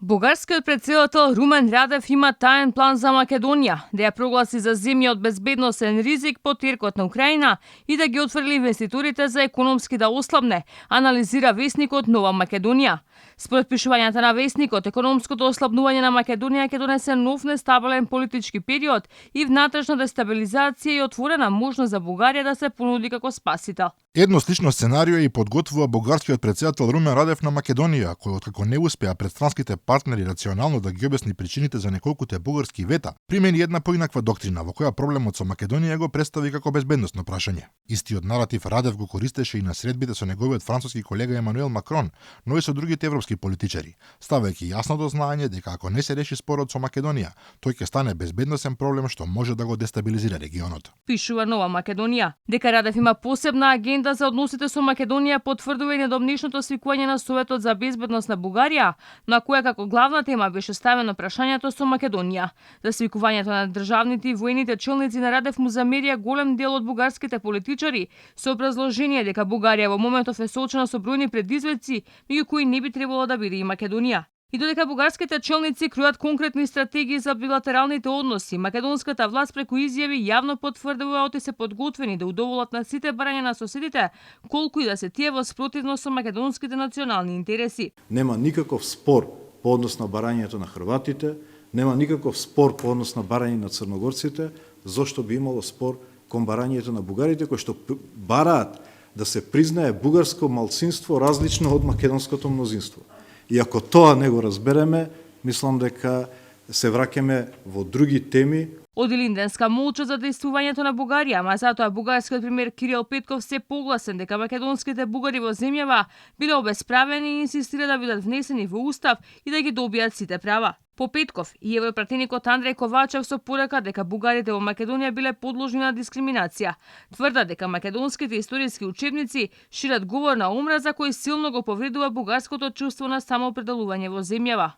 Бугарскиот претседател Румен Радев има таен план за Македонија, да ја прогласи за земја од безбедносен ризик по теркот на Украина и да ги отфрли инвеститорите за економски да ослабне, анализира весникот Нова Македонија. Според пишувањата на весникот, економското ослабнување на Македонија ќе донесе нов нестабилен политички период и внатрешна дестабилизација и отворена можност за Бугарија да се понуди како спасител. Едно слично сценарио и подготвува бугарскиот претседател Румен Радев на Македонија, кој откако не успеа пред странските партнери рационално да ги објасни причините за неколкуте бугарски вета, примени една поинаква доктрина во која проблемот со Македонија го представи како безбедносно прашање. Истиот наратив Радев го користеше и на средбите со неговиот француски колега Емануел Макрон, но и со другите европски политичари, ставајќи јасно до знаење дека ако не се реши спорот со Македонија, тој ќе стане безбедносен проблем што може да го дестабилизира регионот. Пишува Нова Македонија. Дека Радев има посебна агенда за односите со Македонија потврдува и недовнешното свикување на Советот за безбедност на Бугарија, на која како главна тема беше ставено прашањето со Македонија. За свикувањето на државните и воените челници на Радев му замерија голем дел од бугарските политичари со образложение дека Бугарија во моментов е соочена со бројни предизвици, меѓу кои не би требало да биде и Македонија. И додека бугарските челници креираат конкретни стратегии за билатералните односи, македонската власт преку изјави јавно потврдува оти се подготвени да удоволат на сите барања на соседите, колку и да се тие во спротивност со македонските национални интереси. Нема никаков спор по однос на барањето на хрватите, нема никаков спор по однос на барање на црногорците, зошто би имало спор кон барањето на бугарите кои што бараат да се признае бугарско малцинство различно од македонското мнозинство. И ако тоа не го разбереме, мислам дека се враќаме во други теми. Од Илинденска молча за действувањето на Бугарија, ама затоа бугарскиот премиер Кирил Петков се погласен дека македонските бугари во земјава биле обесправени и инсистира да бидат внесени во устав и да ги добијат сите права. По Петков и европратеникот Андреј Ковачев со порека дека бугарите во Македонија биле подложни на дискриминација. Тврдат дека македонските историски учебници шират говор на омраза кој силно го повредува бугарското чувство на самоопределување во земјава.